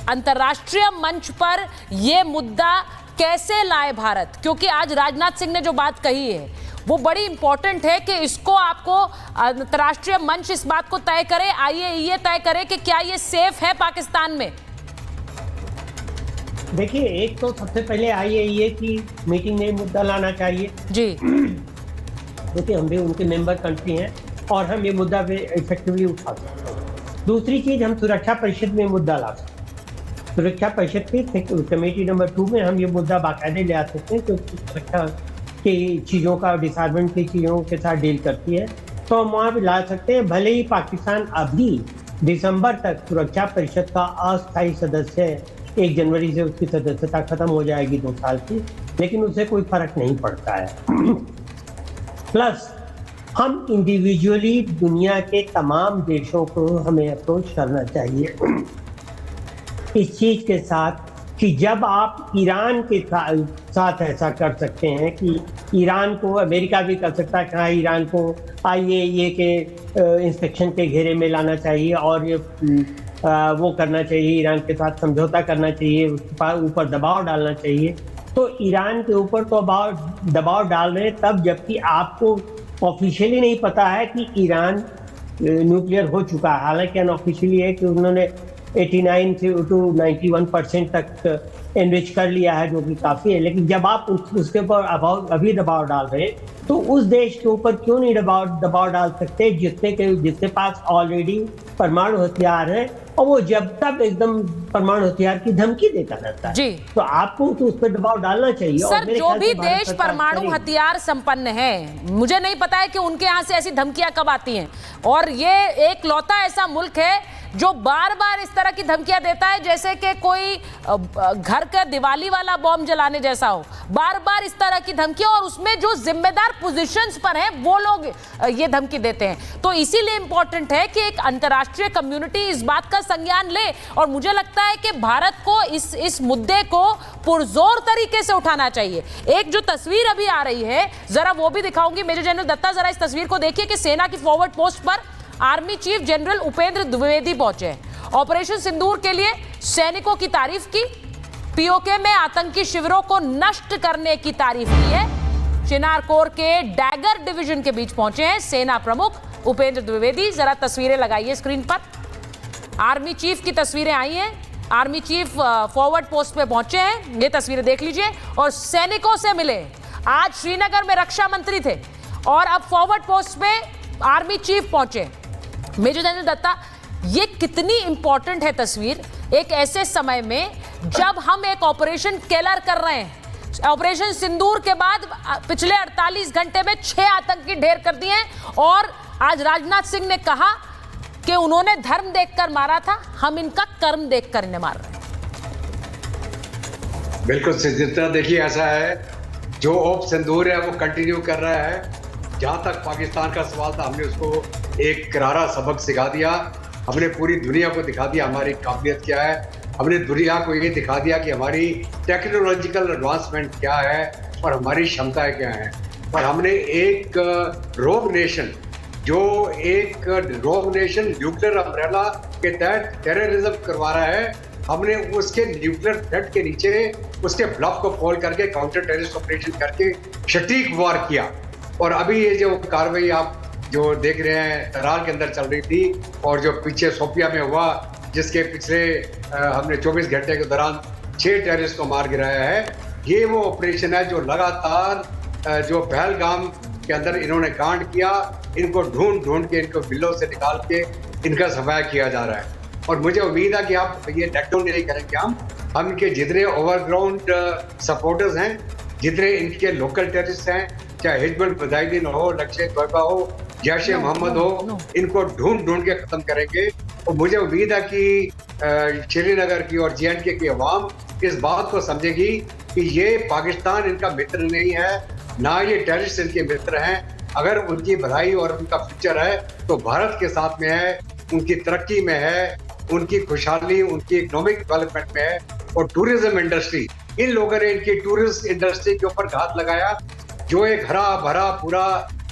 अंतर्राष्ट्रीय मंच पर यह मुद्दा कैसे लाए भारत, क्योंकि आज राजनाथ सिंह ने जो बात कही है वो बड़ी इंपॉर्टेंट है कि इसको आपको अंतर्राष्ट्रीय मंच इस बात को तय करे, आईएईए तय करे कि क्या ये सेफ है पाकिस्तान में। देखिए, एक तो सबसे पहले आईएईए की मीटिंग में मुद्दा लाना चाहिए जी, क्योंकि हम भी उनके मेंबर कंट्री हैं और हम ये मुद्दा भी इफेक्टिवली उठा सकते हैं। दूसरी चीज, हम सुरक्षा परिषद में मुद्दा ला सकते हैं। सुरक्षा परिषद की कमेटी नंबर 2 में हम ये मुद्दा बाकायदे ले आ सकते हैं, क्योंकि सुरक्षा की चीज़ों का, डिसआर्मेंट की चीज़ों के साथ डील करती है, तो हम वहाँ भी ला सकते हैं। भले ही पाकिस्तान अभी दिसंबर तक सुरक्षा परिषद का अस्थायी सदस्य है, 1 जनवरी से उसकी सदस्यता खत्म हो जाएगी 2 साल की, लेकिन उससे कोई फर्क नहीं पड़ता है। प्लस हम इंडिविजुअली दुनिया के तमाम देशों को हमें अप्रोच करना चाहिए इस चीज़ के साथ कि जब आप ईरान के साथ ऐसा कर सकते हैं कि ईरान को, अमेरिका भी कर सकता है कि ईरान को आईएईए के इंस्पेक्शन के घेरे में लाना चाहिए और ये वो करना चाहिए, ईरान के साथ समझौता करना चाहिए, उसके ऊपर दबाव डालना चाहिए। तो ईरान के ऊपर तो दबाव डाल रहे हैं तब, जबकि आपको ऑफिशियली नहीं पता है कि ईरान न्यूक्लियर हो चुका है। हालांकि अनऑफिशियली है कि उन्होंने 89 से 91% तक एनरिच कर लिया है, जो कि काफ़ी है। लेकिन जब आप उसके ऊपर अभी दबाव डाल रहे हैं तो उस देश के ऊपर क्यों नहीं दबाव डाल सकते जिसके पास ऑलरेडी परमाणु हथियार है और वो जब तक एकदम परमाणु हथियार की धमकी देता रहता है जी। तो आपको तो उस पर दबाव डालना चाहिए। सर, जो भी देश परमाणु हथियार संपन्न है, मुझे नहीं पता है कि उनके यहाँ से ऐसी धमकियां कब आती हैं, और ये एक लौता ऐसा मुल्क है जो बार बार इस तरह की धमकियां देता है जैसे कि कोई घर का दिवाली वाला बॉम्ब जलाने जैसा हो। बार बार इस तरह की धमकियां, और उसमें जो जिम्मेदार पोजीशंस पर हैं वो लोग ये धमकी देते हैं। तो इसीलिए इंपॉर्टेंट है कि एक अंतर्राष्ट्रीय कम्युनिटी इस बात का संज्ञान ले, और मुझे लगता है कि भारत को इस मुद्दे को पुरजोर तरीके से उठाना चाहिए। एक जो तस्वीर अभी आ रही है, जरा वो भी दिखाऊंगी। मेजर जनरल दत्ता, जरा इस तस्वीर को देखिए कि सेना की फॉरवर्ड पोस्ट पर army chief general Upendra Dwivedi पहुंचे। ऑपरेशन सिंदूर के लिए सैनिकों की तारीफ की, पीओके में आतंकी शिविरों को नष्ट करने की तारीफ की है। चिनार कोर के डैगर डिवीजन के बीच पहुंचे हैं सेना प्रमुख उपेंद्र द्विवेदी। जरा तस्वीरें लगाइए स्क्रीन पर। आर्मी चीफ की तस्वीरें आई हैं। आर्मी चीफ फॉरवर्ड पोस्ट पे पहुंचे हैं, ये तस्वीरें देख लीजिए, और सैनिकों से मिले। आज श्रीनगर में रक्षा मंत्री थे और अब फॉरवर्ड पोस्ट पे आर्मी चीफ पहुंचे। मेजर जनरल दत्ता, ये कितनी इंपॉर्टेंट है तस्वीर एक ऐसे समय में जब हम एक ऑपरेशन केलर कर रहे हैं। ऑपरेशन सिंदूर के बाद पिछले 48 घंटे में 6 आतंकी ढेर कर दिए हैं, और आज राजनाथ सिंह ने कहा कि उन्होंने धर्म देखकर मारा था, हम इनका कर्म देखकर इन्हें मार रहे हैं। बिल्कुल जितना देखिए, ऐसा है जो ऑप सिंदूर है वो कंटिन्यू कर रहा है। जहाँ तक पाकिस्तान का सवाल था, हमने उसको एक करारा सबक सिखा दिया। हमने पूरी दुनिया को दिखा दिया हमारी काबिलियत क्या है। हमने दुनिया को ये दिखा दिया कि हमारी टेक्नोलॉजिकल एडवांसमेंट क्या है और हमारी क्षमताएं क्या हैं। और हमने एक रोग नेशन, जो एक रोग नेशन न्यूक्लियर अम्ब्रेला के तहत टेररिज्म करवा रहा है, हमने उसके न्यूक्लियर थ्रेट के नीचे उसके ब्लफ को फॉल करके काउंटर टेररिस्ट ऑपरेशन करके सटीक वार किया। और अभी ये जो कार्रवाई आप जो देख रहे हैं तरार के अंदर चल रही थी, और जो पीछे सोपिया में हुआ, जिसके पिछले हमने 24 घंटे के दौरान 6 टेररिस्ट को मार गिराया है, ये वो ऑपरेशन है जो लगातार जो पहलगाम के अंदर इन्होंने कांड किया, इनको ढूंढ के, इनको बिल्लों से निकाल के इनका सफाया किया जा रहा है। और मुझे उम्मीद है कि आप ये नेट डाउन नहीं करेंगे। हम इनके जितने ओवरग्राउंड सपोर्टर्स हैं, जितने इनके लोकल टेररिस्ट हैं, चाहे हिजबुल मुजाहिदीन हो, लश्कर तोयबा हो, जैश ए मोहम्मद हो, इनको ढूंढ के खत्म करेंगे। और मुझे उम्मीद है कि श्रीनगर की और जे&के की अवाम इस बात को समझेगी कि ये पाकिस्तान इनका मित्र नहीं है, ना ये टेररिस्ट इनके मित्र हैं। अगर उनकी भलाई और उनका फ्यूचर है तो भारत के साथ में है, उनकी तरक्की में है, उनकी खुशहाली, उनकी इकोनॉमिक डेवलपमेंट में है। और टूरिज्म इंडस्ट्री, इन लोगों ने इनकी टूरिस्ट इंडस्ट्री के ऊपर घात लगाया। जो एक हरा भरा पूरा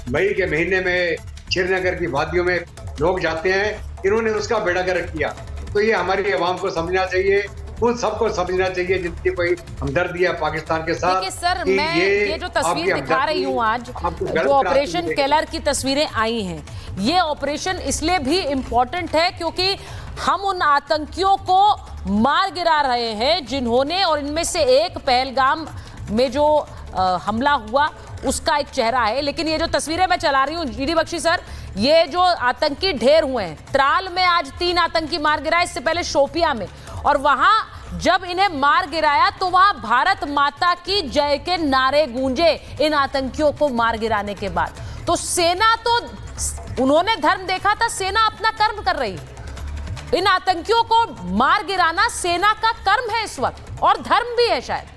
मई के महीने में श्रीनगर की वादियों में लोग जाते हैं, इन्होंने उसका बेड़ा गर्क किया। तो ये हमारी आवाम को समझना चाहिए उन सबको समझना चाहिए जिनकी कोई हमदर्दी है पाकिस्तान के साथ। देखिए सर, कि मैं ये जो तस्वीर दिखा रही हूँ आज, जो ऑपरेशन केलर की तस्वीरें आई हैं, ये ऑपरेशन इसलिए भी इम्पोर्टेंट है क्योंकि हम उन आतंकियों को मार गिरा रहे हैं जिन्होंने, और इनमें से एक पहलगाम में जो हमला हुआ उसका एक चेहरा है। लेकिन ये जो तस्वीरें मैं चला रही हूँ जीडी बख्शी सर, ये जो आतंकी ढेर हुए हैं, त्राल में आज 3 आतंकी मार गिराए, इससे पहले शोपिया में, और वहां जब इन्हें मार गिराया तो वहां भारत माता की जय के नारे गूंजे इन आतंकियों को मार गिराने के बाद। तो सेना, तो उन्होंने धर्म देखा था, सेना अपना कर्म कर रही। इन आतंकियों को मार गिराना सेना का कर्म है इस वक्त, और धर्म भी है शायद।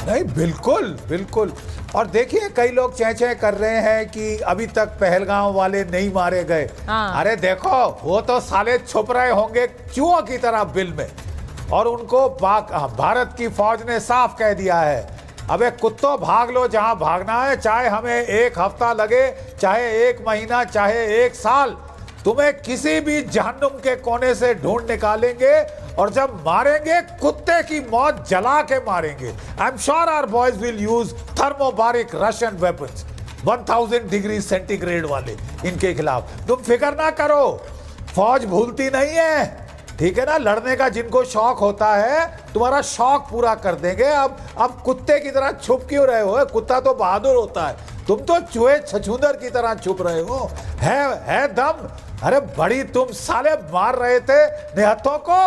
नहीं, बिल्कुल बिल्कुल। और देखिए, कई लोग चें कर रहे हैं कि अभी तक पहलगाम वाले नहीं मारे गए। अरे देखो, वो तो साले छुप रहे होंगे चूहों की तरह बिल में, और उनको भारत की फौज ने साफ कह दिया है, अबे कुत्तों भाग लो जहां भागना है, चाहे हमें 1 हफ्ता लगे, चाहे 1 महीना, चाहे 1 साल, तुम्हें किसी भी जहन्नुम के कोने से ढूंढ निकालेंगे, और जब मारेंगे कुत्ते की मौत जला के मारेंगे। I am sure our boys will use thermobaric Russian weapons 1000 degree centigrade वाले इनके खिलाफ। तुम फिक्र ना करो, फौज भूलती नहीं है, ठीक है ना। लड़ने का जिनको शौक होता है, तुम्हारा शौक पूरा कर देंगे। अब कुत्ते की तरह छुप क्यों रहे हो? कुत्ता तो बहादुर होता है, तुम तो चूहे छछूंदर की तरह छुप रहे हो। है दम। अरे बड़ी तुम साले मार रहे थे निहत्थों को,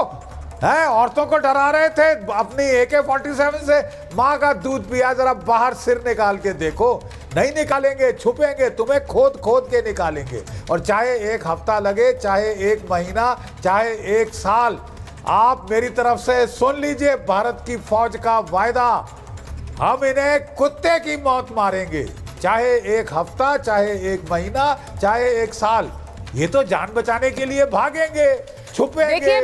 है औरतों को डरा रहे थे अपनी AK-47 से। माँ का दूध पिया, जरा बाहर सिर निकाल के देखो। नहीं निकालेंगे, छुपेंगे, तुम्हें खोद खोद के निकालेंगे। और चाहे 1 हफ्ता लगे, चाहे 1 महीना, चाहे 1 साल, आप मेरी तरफ से सुन लीजिए भारत की फौज का वायदा, हम इन्हें कुत्ते की मौत मारेंगे, चाहे 1 हफ्ता, चाहे 1 महीना, चाहे 1 साल। ये तो जान बचाने के लिए भागेंगे, छुपेंगे,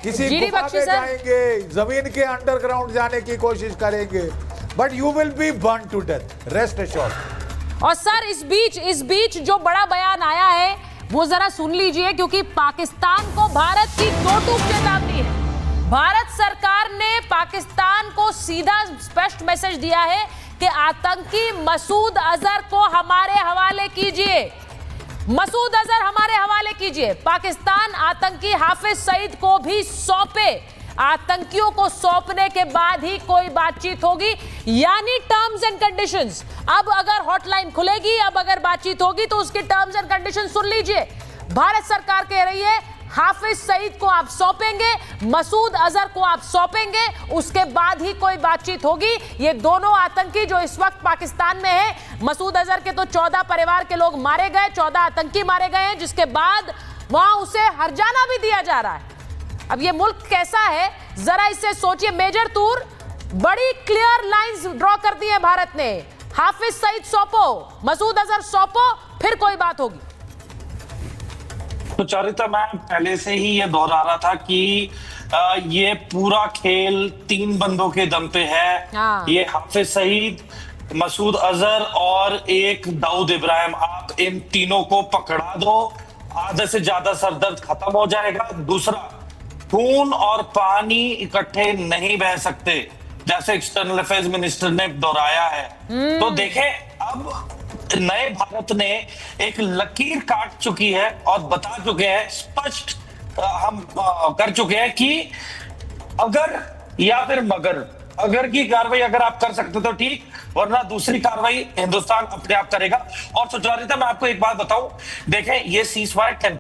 किसी गुफा में जाएंगे, जमीन के अंडरग्राउंड जाने की कोशिश करेंगे, but you will be burn to death, rest assured. और सर, इस बीच जो बड़ा बयान आया है वो जरा सुन लीजिए, क्योंकि पाकिस्तान को भारत की दो टूक चेतावनी है। भारत सरकार ने पाकिस्तान को सीधा स्पष्ट मैसेज दिया है कि आतंकी मसूद अजहर को हमारे हवाले कीजिए, मसूद अजहर हमारे हवाले कीजिए। पाकिस्तान आतंकी हाफिज सईद को भी सौंपे, आतंकियों को सौंपने के बाद ही कोई बातचीत होगी, यानी टर्म्स एंड कंडीशंस। अब अगर हॉटलाइन खुलेगी, अब अगर बातचीत होगी, तो उसके टर्म्स एंड कंडीशंस सुन लीजिए। भारत सरकार कह रही है हाफिज सईद को आप सौंपेंगे, मसूद अजहर को आप सौंपेंगे, उसके बाद ही कोई बातचीत होगी। ये दोनों आतंकी जो इस वक्त पाकिस्तान में है, मसूद अजहर के तो 14 परिवार के लोग मारे गए, 14 आतंकी मारे गए हैं, जिसके बाद वहां उसे हर्जाना भी दिया जा रहा है। अब ये मुल्क कैसा है, जरा इससे सोचिए। मेजर तूर, बड़ी क्लियर लाइंस ड्रॉ कर दी है भारत ने। हाफिज सईद सौंपो, मसूद अजहर सौंपो, फिर कोई बात होगी। तो चारिता, मैं पहले से ही ये दोहरा रहा था कि ये पूरा खेल 3 बंदों के दम पे है। ये हाफिज सईद, मसूद अजहर और एक दाऊद इब्राहिम। आप इन तीनों को पकड़ा दो, आधे से ज्यादा सरदर्द खत्म हो जाएगा। दूसरा, खून और पानी इकट्ठे नहीं बह सकते, जैसे एक्सटर्नल अफेयर्स मिनिस्टर ने दोहराया है। तो देखें, अब नए भारत ने एक लकीर काट चुकी है और बता चुके हैं, स्पष्ट हम कर चुके हैं कि अगर या फिर मगर, अगर की कार्रवाई अगर आप कर सकते तो ठीक, वरना दूसरी कार्रवाई हिंदुस्तान अपने आप करेगा। और सुचारिता, मैं आपको एक बात बताऊं, देखें, ये सीज फायर